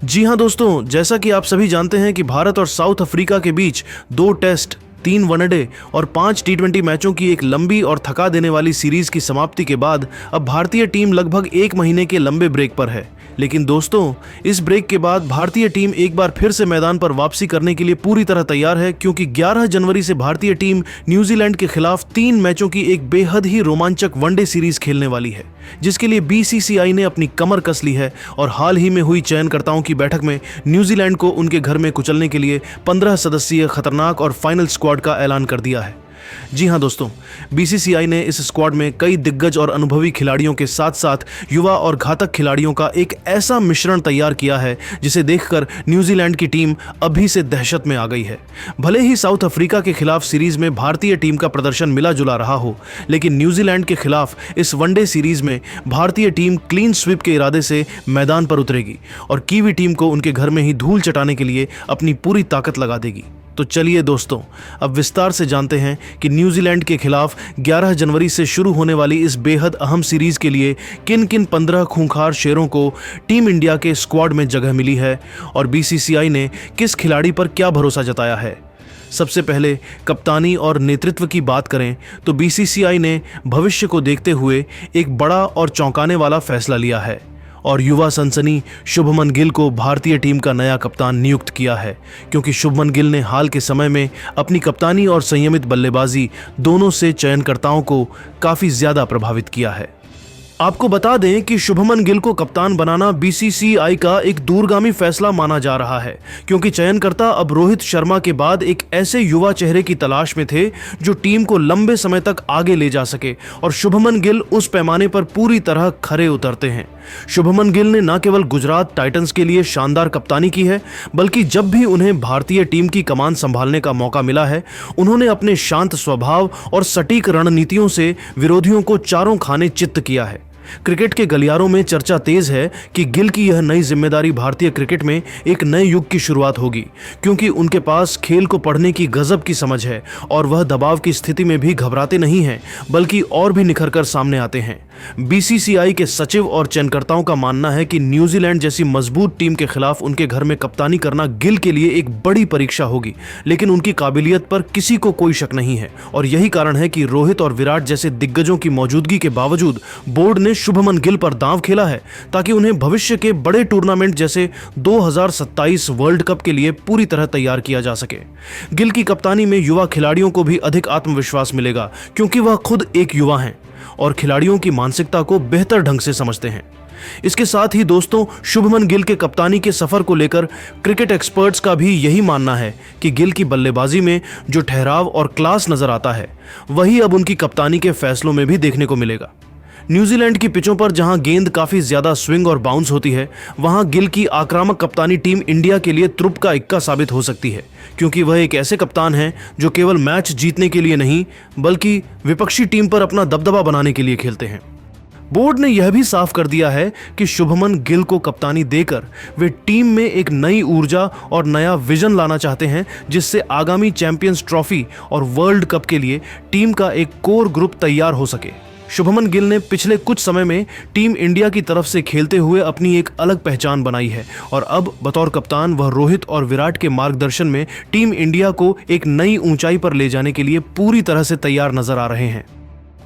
जी हाँ दोस्तों, जैसा कि आप सभी जानते हैं कि भारत और साउथ अफ्रीका के बीच 2 टेस्ट, 3 वनडे और 5 टी20 मैचों की एक लंबी और थका देने वाली सीरीज की समाप्ति के बाद अब भारतीय टीम लगभग 1 महीने के लंबे ब्रेक पर है। लेकिन दोस्तों, इस ब्रेक के बाद भारतीय टीम एक बार फिर से मैदान पर वापसी करने के लिए पूरी तरह तैयार है, क्योंकि 11 जनवरी से भारतीय टीम न्यूजीलैंड के खिलाफ 3 मैचों की एक बेहद ही रोमांचक वनडे सीरीज खेलने वाली है, जिसके लिए बीसीसीआई ने अपनी कमर कस ली है और हाल ही में हुई चयनकर्ताओं की बैठक में न्यूजीलैंड को उनके घर में कुचलने के लिए 15 सदस्यीय खतरनाक और फाइनल स्क्वाड का ऐलान कर दिया है। जी हां दोस्तों, बीसीसीआई ने इस स्क्वाड में कई दिग्गज और अनुभवी खिलाड़ियों के साथ साथ युवा और घातक खिलाड़ियों का एक ऐसा मिश्रण तैयार किया है जिसे देखकर न्यूजीलैंड की टीम अभी से दहशत में आ गई है। भले ही साउथ अफ्रीका के खिलाफ सीरीज में भारतीय टीम का प्रदर्शन मिला जुला रहा हो, लेकिन न्यूजीलैंड के खिलाफ इस वनडे सीरीज में भारतीय टीम क्लीन स्वीप के इरादे से मैदान पर उतरेगी और कीवी टीम को उनके घर में ही धूल चटाने के लिए अपनी पूरी ताकत लगा देगी। तो चलिए दोस्तों, अब विस्तार से जानते हैं कि न्यूजीलैंड के खिलाफ 11 जनवरी से शुरू होने वाली इस बेहद अहम सीरीज के लिए किन किन 15 खूंखार शेरों को टीम इंडिया के स्क्वाड में जगह मिली है और बीसीसीआई ने किस खिलाड़ी पर क्या भरोसा जताया है। सबसे पहले कप्तानी और नेतृत्व की बात करें तो बीसीसीआई ने भविष्य को देखते हुए एक बड़ा और चौंकाने वाला फैसला लिया है और युवा सनसनी शुभमन गिल को भारतीय टीम का नया कप्तान नियुक्त किया है, क्योंकि शुभमन गिल ने हाल के समय में अपनी कप्तानी और संयमित बल्लेबाजी दोनों से चयनकर्ताओं को काफ़ी ज़्यादा प्रभावित किया है। आपको बता दें कि शुभमन गिल को कप्तान बनाना बीसीसीआई का एक दूरगामी फैसला माना जा रहा है, क्योंकि चयनकर्ता अब रोहित शर्मा के बाद एक ऐसे युवा चेहरे की तलाश में थे जो टीम को लंबे समय तक आगे ले जा सके, और शुभमन गिल उस पैमाने पर पूरी तरह खरे उतरते हैं। शुभमन गिल ने न केवल गुजरात टाइटंस के लिए शानदार कप्तानी की है, बल्कि जब भी उन्हें भारतीय टीम की कमान संभालने का मौका मिला है, उन्होंने अपने शांत स्वभाव और सटीक रणनीतियों से विरोधियों को चारों खाने चित्त किया है। क्रिकेट के गलियारों में चर्चा तेज है कि गिल की यह नई जिम्मेदारी भारतीय क्रिकेट में एक नए युग की शुरुआत होगी, क्योंकि उनके पास खेल को पढ़ने की गजब की समझ है और वह दबाव की स्थिति में भी घबराते नहीं हैं, बल्कि और भी निखर कर सामने आते हैं। बीसीसीआई के सचिव और चयनकर्ताओं का मानना है कि न्यूजीलैंड जैसी मजबूत टीम के खिलाफ उनके घर में कप्तानी करना गिल के लिए एक बड़ी परीक्षा होगी, लेकिन उनकी काबिलियत पर किसी को कोई शक नहीं है, और यही कारण है कि रोहित और विराट जैसे दिग्गजों की मौजूदगी के बावजूद बोर्ड ने शुभमन गिल पर दांव खेला है, ताकि उन्हें भविष्य के बड़े टूर्नामेंट जैसे 2027 वर्ल्ड कप के लिए पूरी तरह तैयार किया जा सके। गिल की कप्तानी में युवा खिलाड़ियों को भी अधिक आत्मविश्वास मिलेगा, क्योंकि वह खुद एक युवा हैं और खिलाड़ियों की मानसिकता को बेहतर ढंग से समझते हैं। इसके साथ ही दोस्तों, शुभमन गिल के कप्तानी के सफर को लेकर क्रिकेट एक्सपर्ट्स का भी यही मानना है कि गिल की बल्लेबाजी में जो ठहराव और क्लास नजर आता है, वही अब उनकी कप्तानी के फैसलों में भी देखने को मिलेगा। न्यूजीलैंड की पिचों पर जहां गेंद काफी ज्यादा स्विंग और बाउंस होती है, वहां गिल की आक्रामक कप्तानी टीम इंडिया के लिए तुरुप का इक्का साबित हो सकती है, क्योंकि वह एक ऐसे कप्तान हैं जो केवल मैच जीतने के लिए नहीं, बल्कि विपक्षी टीम पर अपना दबदबा बनाने के लिए खेलते हैं। बोर्ड ने यह भी साफ कर दिया है कि शुभमन गिल को कप्तानी देकर वे टीम में एक नई ऊर्जा और नया विजन लाना चाहते हैं, जिससे आगामी चैंपियंस ट्रॉफी और वर्ल्ड कप के लिए टीम का एक कोर ग्रुप तैयार हो सके। शुभमन गिल ने पिछले कुछ समय में टीम इंडिया की तरफ से खेलते हुए अपनी एक अलग पहचान बनाई है, और अब बतौर कप्तान वह रोहित और विराट के मार्गदर्शन में टीम इंडिया को एक नई ऊंचाई पर ले जाने के लिए पूरी तरह से तैयार नजर आ रहे हैं।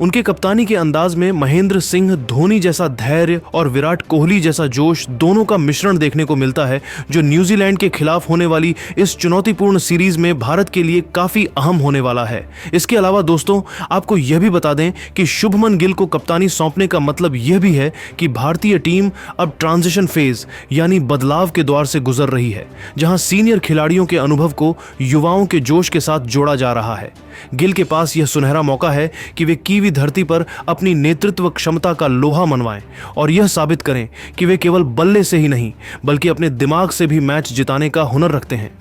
उनके कप्तानी के अंदाज में महेंद्र सिंह धोनी जैसा धैर्य और विराट कोहली जैसा जोश दोनों का मिश्रण देखने को मिलता है, जो न्यूजीलैंड के खिलाफ होने वाली इस चुनौतीपूर्ण सीरीज में भारत के लिए काफी अहम होने वाला है। इसके अलावा दोस्तों, आपको यह भी बता दें कि शुभमन गिल को कप्तानी सौंपने का मतलब यह भी है कि भारतीय टीम अब ट्रांजिशन फेज यानी बदलाव के द्वार से गुजर रही है, जहां सीनियर खिलाड़ियों के अनुभव को युवाओं के जोश के साथ जोड़ा जा रहा है। गिल के पास यह सुनहरा मौका है कि वे कीवी धरती पर अपनी नेतृत्व क्षमता का लोहा मनवाएं और यह साबित करें कि वे केवल बल्ले से ही नहीं, बल्कि अपने दिमाग से भी मैच जिताने का हुनर रखते हैं।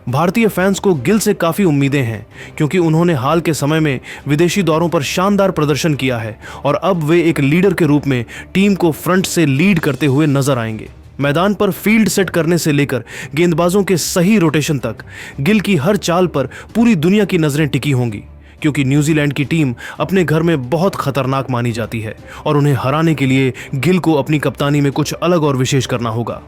भारतीय फैंस को गिल से काफी उम्मीदें हैं, क्योंकि उन्होंने हाल के समय में विदेशी दौरों पर शानदार प्रदर्शन किया है और अब वे एक लीडर के रूप में टीम को फ्रंट से लीड करते हुए नजर आएंगे। मैदान पर फील्ड सेट करने से लेकर गेंदबाजों के सही रोटेशन तक गिल की हर चाल पर पूरी दुनिया की नजरें टिकी होंगी, क्योंकि न्यूजीलैंड की टीम अपने घर में बहुत खतरनाक मानी जाती है और उन्हें हराने के लिए गिल को अपनी कप्तानी में कुछ अलग और विशेष करना होगा।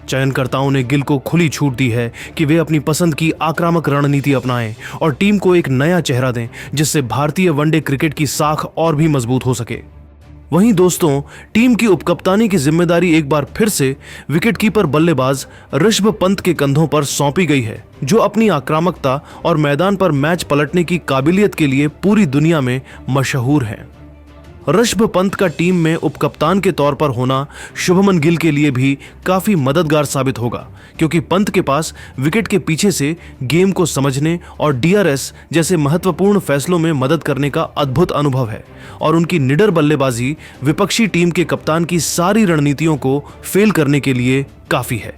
चयनकर्ताओं ने गिल को खुली छूट दी है कि वे अपनी पसंद की आक्रामक रणनीति अपनाएं और टीम को एक नया चेहरा दें, जिससे भारतीय वनडे क्रिकेट की साख और भी मजबूत हो सके। वहीं दोस्तों, टीम की उपकप्तानी की जिम्मेदारी एक बार फिर से विकेटकीपर बल्लेबाज ऋषभ पंत के कंधों पर सौंपी गई है, जो अपनी आक्रामकता और मैदान पर मैच पलटने की काबिलियत के लिए पूरी दुनिया में मशहूर है। ऋषभ पंत का टीम में उपकप्तान के तौर पर होना शुभमन गिल के लिए भी काफी मददगार साबित होगा, क्योंकि पंत के पास विकेट के पीछे से गेम को समझने और डीआरएस जैसे महत्वपूर्ण फैसलों में मदद करने का अद्भुत अनुभव है और उनकी निडर बल्लेबाजी विपक्षी टीम के कप्तान की सारी रणनीतियों को फेल करने के लिए काफी है।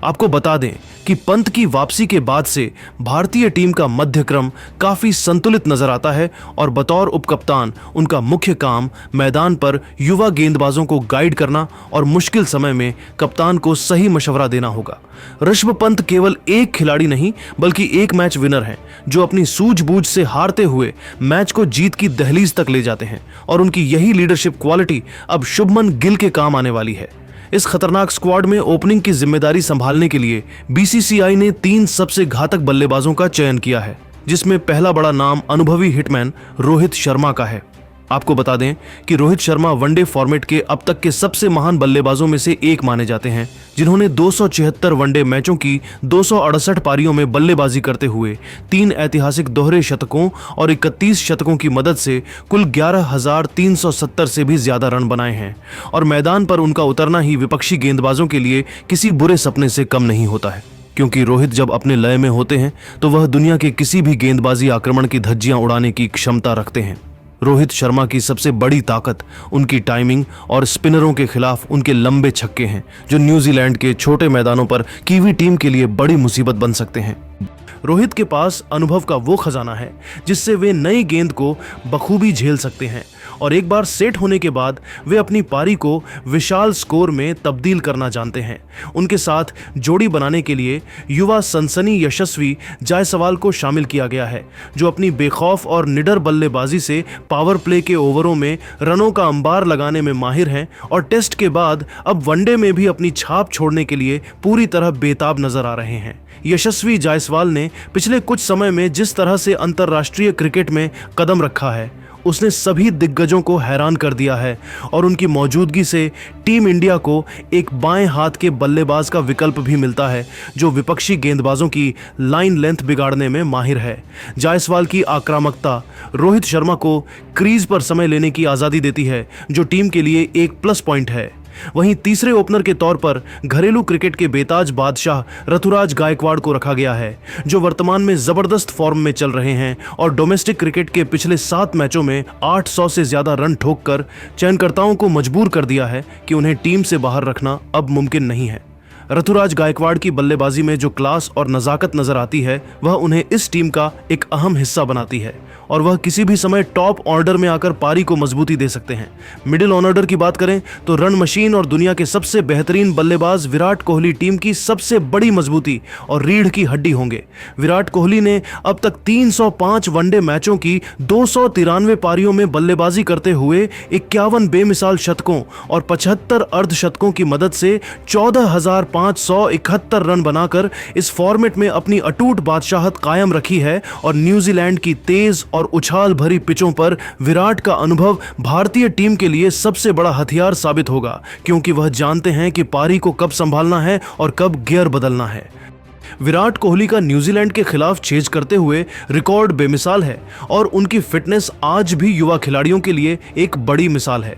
आपको बता दें कि पंत की वापसी के बाद से भारतीय टीम का मध्यक्रम काफी संतुलित नजर आता है और बतौर उपकप्तान उनका मुख्य काम मैदान पर युवा गेंदबाजों को गाइड करना और मुश्किल समय में कप्तान को सही मशवरा देना होगा। ऋषभ पंत केवल एक खिलाड़ी नहीं बल्कि एक मैच विनर हैं, जो अपनी सूझबूझ से हारते हुए मैच को जीत की दहलीज तक ले जाते हैं और उनकी यही लीडरशिप क्वालिटी अब शुभमन गिल के काम आने वाली है। इस खतरनाक स्क्वाड में ओपनिंग की जिम्मेदारी संभालने के लिए बीसीसीआई ने 3 सबसे घातक बल्लेबाजों का चयन किया है, जिसमें पहला बड़ा नाम अनुभवी हिटमैन रोहित शर्मा का है। आपको बता दें कि रोहित शर्मा वनडे फॉर्मेट के अब तक के सबसे महान बल्लेबाजों में से एक माने जाते हैं, जिन्होंने 276 वनडे मैचों की 268 पारियों में बल्लेबाजी करते हुए 3 ऐतिहासिक दोहरे शतकों और 31 शतकों की मदद से कुल 11,370 से भी ज्यादा रन बनाए हैं और मैदान पर उनका उतरना ही विपक्षी गेंदबाजों के लिए किसी बुरे सपने से कम नहीं होता है, क्योंकि रोहित जब अपने लय में होते हैं तो वह दुनिया के किसी भी गेंदबाजी आक्रमण की धज्जियां उड़ाने की क्षमता रखते हैं। रोहित शर्मा की सबसे बड़ी ताकत उनकी टाइमिंग और स्पिनरों के खिलाफ उनके लंबे छक्के हैं, जो न्यूजीलैंड के छोटे मैदानों पर कीवी टीम के लिए बड़ी मुसीबत बन सकते हैं। रोहित के पास अनुभव का वो खजाना है जिससे वे नई गेंद को बखूबी झेल सकते हैं और एक बार सेट होने के बाद वे अपनी पारी को विशाल स्कोर में तब्दील करना जानते हैं। उनके साथ जोड़ी बनाने के लिए युवा सनसनी यशस्वी जायसवाल को शामिल किया गया है, जो अपनी बेखौफ और निडर बल्लेबाजी से पावर प्ले के ओवरों में रनों का अंबार लगाने में माहिर हैं और टेस्ट के बाद अब वनडे में भी अपनी छाप छोड़ने के लिए पूरी तरह बेताब नजर आ रहे हैं। यशस्वी जायसवाल ने पिछले कुछ समय में जिस तरह से अंतर्राष्ट्रीय क्रिकेट में कदम रखा है, उसने सभी दिग्गजों को हैरान कर दिया है और उनकी मौजूदगी से टीम इंडिया को एक बाएं हाथ के बल्लेबाज का विकल्प भी मिलता है, जो विपक्षी गेंदबाजों की लाइन लेंथ बिगाड़ने में माहिर है। जायसवाल की आक्रामकता रोहित शर्मा को क्रीज पर समय लेने की आज़ादी देती है, जो टीम के लिए एक प्लस पॉइंट है। वहीं तीसरे ओपनर के तौर पर घरेलू क्रिकेट के बेताज बादशाह ऋतुराज गायकवाड़ को रखा गया है, जो वर्तमान में जबरदस्त फॉर्म में चल रहे हैं और डोमेस्टिक क्रिकेट के पिछले 7 मैचों में 800 से ज्यादा रन ठोककर चयनकर्ताओं को मजबूर कर दिया है कि उन्हें टीम से बाहर रखना अब मुमकिन नहीं है। ऋतुराज गायकवाड़ की बल्लेबाजी में जो क्लास और नजाकत नजर आती है, वह उन्हें इस टीम का एक अहम हिस्सा बनाती है और वह किसी भी समय टॉप ऑर्डर में आकर पारी को मजबूती दे सकते हैं। मिडिल ऑर्डर की बात करें तो रन मशीन और दुनिया के सबसे बेहतरीन बल्लेबाज विराट कोहली टीम की सबसे बड़ी मजबूती और रीढ़ की हड्डी होंगे। विराट कोहली ने अब तक 305 वनडे मैचों की 293 पारियों में बल्लेबाजी करते हुए 51 बेमिसाल शतकों और 75 अर्धशतकों की मदद से 14,571 रन बनाकर इस फॉर्मेट में अपनी अटूट बादशाहत कायम रखी है और न्यूजीलैंड की तेज और उछाल भरी पिचों पर विराट का अनुभव भारतीय टीम के लिए सबसे बड़ा हथियार साबित होगा, क्योंकि वह जानते हैं कि पारी को कब संभालना है और कब गियर बदलना है। विराट कोहली का न्यूजीलैंड के खिलाफ चेज करते हुए रिकॉर्ड बेमिसाल है और उनकी फिटनेस आज भी युवा खिलाड़ियों के लिए एक बड़ी मिसाल है।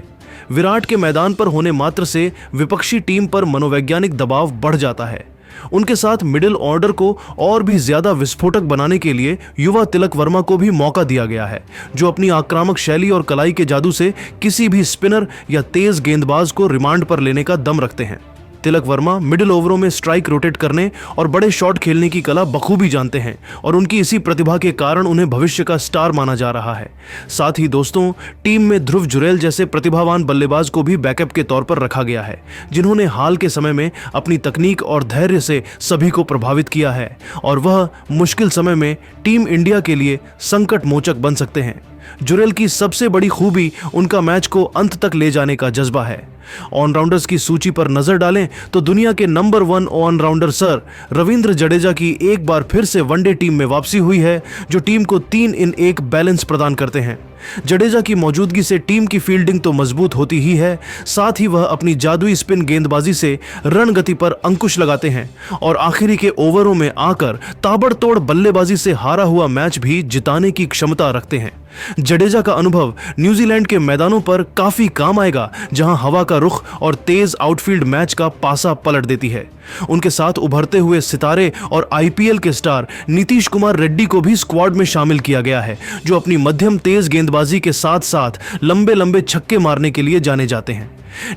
विराट के मैदान पर होने मात्र से विपक्षी टीम पर मनोवैज्ञानिक दबाव बढ़ जाता है। उनके साथ मिडिल ऑर्डर को और भी ज्यादा विस्फोटक बनाने के लिए युवा तिलक वर्मा को भी मौका दिया गया है, जो अपनी आक्रामक शैली और कलाई के जादू से किसी भी स्पिनर या तेज गेंदबाज को रिमांड पर लेने का दम रखते हैं। तिलक वर्मा मिडिल ओवरों में स्ट्राइक रोटेट करने और बड़े शॉट खेलने की कला बखूबी जानते हैं और उनकी इसी प्रतिभा के कारण उन्हें भविष्य का स्टार माना जा रहा है। साथ ही दोस्तों, टीम में ध्रुव जुरैल जैसे प्रतिभावान बल्लेबाज को भी बैकअप के तौर पर रखा गया है, जिन्होंने हाल के समय में अपनी तकनीक और धैर्य से सभी को प्रभावित किया है और वह मुश्किल समय में टीम इंडिया के लिए संकट मोचक बन सकते हैं। जुरेल की सबसे बड़ी खूबी उनका मैच को अंत तक ले जाने का जज्बा है। ऑलराउंडर्स की सूची पर नजर डालें तो दुनिया के number 1 all-rounder sir Ravindra Jadeja की एक बार फिर से वनडे टीम में वापसी हुई है, जो टीम को 3 इन 1 बैलेंस प्रदान करते हैं। जडेजा की मौजूदगी से टीम की फील्डिंग तो मजबूत होती ही है, साथ ही वह अपनी जादुई स्पिन गेंदबाजी से रन गति पर अंकुश लगाते हैं और आखिरी के ओवरों में आकर ताबड़तोड़ बल्लेबाजी से हारा हुआ मैच भी जिताने की क्षमता रखते हैं। जडेजा का अनुभव न्यूजीलैंड के मैदानों पर काफी काम आएगा, जहां हवा का रुख और तेज आउटफील्ड मैच का पासा पलट देती है। उनके साथ उभरते हुए सितारे और आईपीएल के स्टार नीतीश कुमार रेड्डी को भी स्क्वाड में शामिल किया गया है, जो अपनी मध्यम तेज गेंदबाजी के साथ साथ लंबे लंबे छक्के मारने के लिए जाने जाते हैं।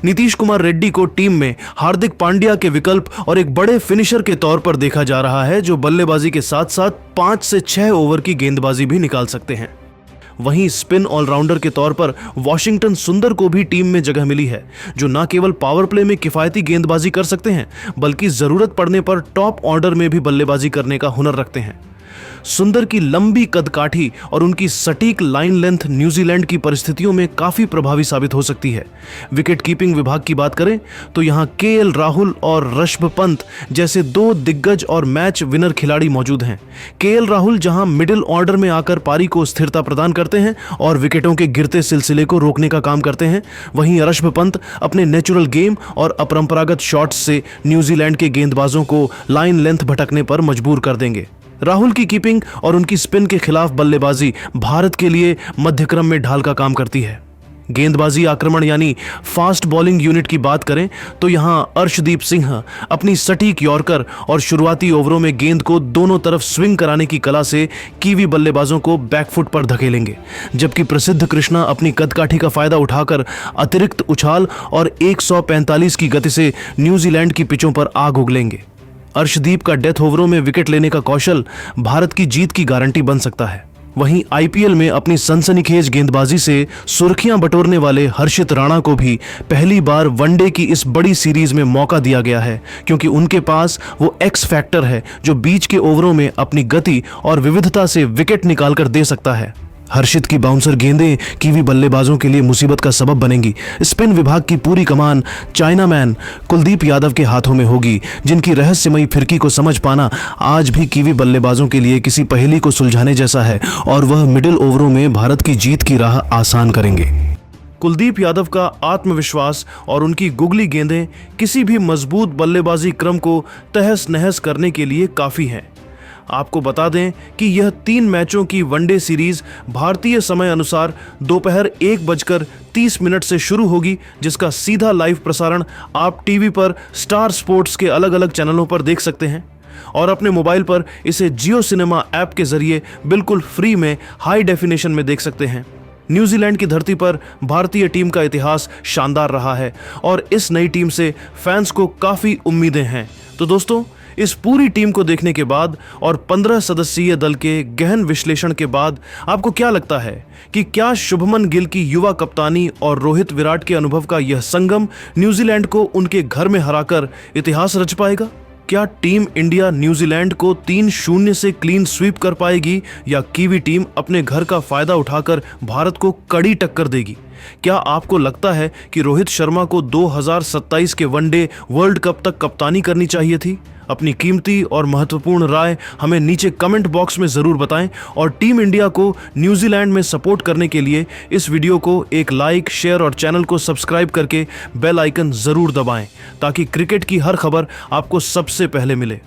नीतीश कुमार रेड्डी को टीम में हार्दिक पांड्या के विकल्प और एक बड़े फिनिशर के तौर पर देखा जा रहा है, जो बल्लेबाजी के साथ साथ 5 से 6 ओवर की गेंदबाजी भी निकाल सकते हैं। वहीं स्पिन ऑलराउंडर के तौर पर वॉशिंगटन सुंदर को भी टीम में जगह मिली है, जो न केवल पावर प्ले में किफायती गेंदबाजी कर सकते हैं, बल्कि जरूरत पड़ने पर टॉप ऑर्डर में भी बल्लेबाजी करने का हुनर रखते हैं। सुंदर की लंबी कदकाठी और उनकी सटीक लाइन लेंथ न्यूजीलैंड की परिस्थितियों में काफी प्रभावी साबित हो सकती है। विकेट कीपिंग विभाग की बात करें तो यहां केएल राहुल और ऋषभ पंत जैसे 2 दिग्गज और मैच विनर खिलाड़ी मौजूद हैं। केएल राहुल जहां मिडिल ऑर्डर में आकर पारी को स्थिरता प्रदान करते हैं और विकेटों के गिरते सिलसिले को रोकने का काम करते हैं, वहीं ऋषभ पंत अपने नेचुरल गेम और अपरंपरागत शॉट्स से न्यूजीलैंड के गेंदबाजों को लाइन लेंथ भटकने पर मजबूर कर देंगे। राहुल की कीपिंग और उनकी स्पिन के खिलाफ बल्लेबाजी भारत के लिए मध्यक्रम में ढाल का काम करती है। गेंदबाजी आक्रमण यानी फास्ट बॉलिंग यूनिट की बात करें तो यहां अर्शदीप सिंह अपनी सटीक यॉर्कर और शुरुआती ओवरों में गेंद को दोनों तरफ स्विंग कराने की कला से कीवी बल्लेबाजों को बैकफुट पर धकेलेंगे, जबकि प्रसिद्ध कृष्णा अपनी कदकाठी का फायदा उठाकर अतिरिक्त उछाल और 145 की गति से न्यूजीलैंड की पिचों पर आग उगलेंगे। अर्शदीप का डेथ ओवरों में विकेट लेने का कौशल भारत की जीत की गारंटी बन सकता है। वहीं आईपीएल में अपनी सनसनीखेज गेंदबाजी से सुर्खियां बटोरने वाले हर्षित राणा को भी पहली बार वनडे की इस बड़ी सीरीज में मौका दिया गया है, क्योंकि उनके पास वो एक्स फैक्टर है जो बीच के ओवरों में अपनी गति और विविधता से विकेट निकालकर दे सकता है। हर्षित की बाउंसर गेंदें कीवी बल्लेबाजों के लिए मुसीबत का सबब बनेंगी। स्पिन विभाग की पूरी कमान चाइनामैन कुलदीप यादव के हाथों में होगी, जिनकी रहस्यमयी फिरकी को समझ पाना आज भी कीवी बल्लेबाजों के लिए किसी पहेली को सुलझाने जैसा है, और वह मिडिल ओवरों में भारत की जीत की राह आसान करेंगे। कुलदीप यादव का आत्मविश्वास और उनकी गुगली गेंदें किसी भी मजबूत बल्लेबाजी क्रम को तहस नहस करने के लिए काफी हैं। आपको बता दें कि यह 3 मैचों की वनडे सीरीज भारतीय समय अनुसार दोपहर 1:30 से शुरू होगी, जिसका सीधा लाइव प्रसारण आप टीवी पर स्टार स्पोर्ट्स के अलग अलग चैनलों पर देख सकते हैं और अपने मोबाइल पर इसे जियो सिनेमा ऐप के जरिए बिल्कुल फ्री में हाई डेफिनेशन में देख सकते हैं। न्यूजीलैंड की धरती पर भारतीय टीम का इतिहास शानदार रहा है और इस नई टीम से फैंस को काफ़ी उम्मीदें हैं। तो दोस्तों, इस पूरी टीम को देखने के बाद और 15 सदस्यीय दल के गहन विश्लेषण के बाद आपको क्या लगता है कि क्या शुभमन गिल की युवा कप्तानी और रोहित विराट के अनुभव का यह संगम न्यूजीलैंड को उनके घर में हराकर इतिहास रच पाएगा? क्या टीम इंडिया न्यूजीलैंड को 3-0 से क्लीन स्वीप कर पाएगी या कीवी टीम अपने घर का फायदा उठाकर भारत को कड़ी टक्कर देगी? क्या आपको लगता है कि रोहित शर्मा को 2027 के वनडे वर्ल्ड कप तक कप्तानी करनी चाहिए थी? अपनी कीमती और महत्वपूर्ण राय हमें नीचे कमेंट बॉक्स में ज़रूर बताएं और टीम इंडिया को न्यूजीलैंड में सपोर्ट करने के लिए इस वीडियो को एक लाइक, शेयर और चैनल को सब्सक्राइब करके बेल आइकन ज़रूर दबाएं, ताकि क्रिकेट की हर खबर आपको सबसे पहले मिले।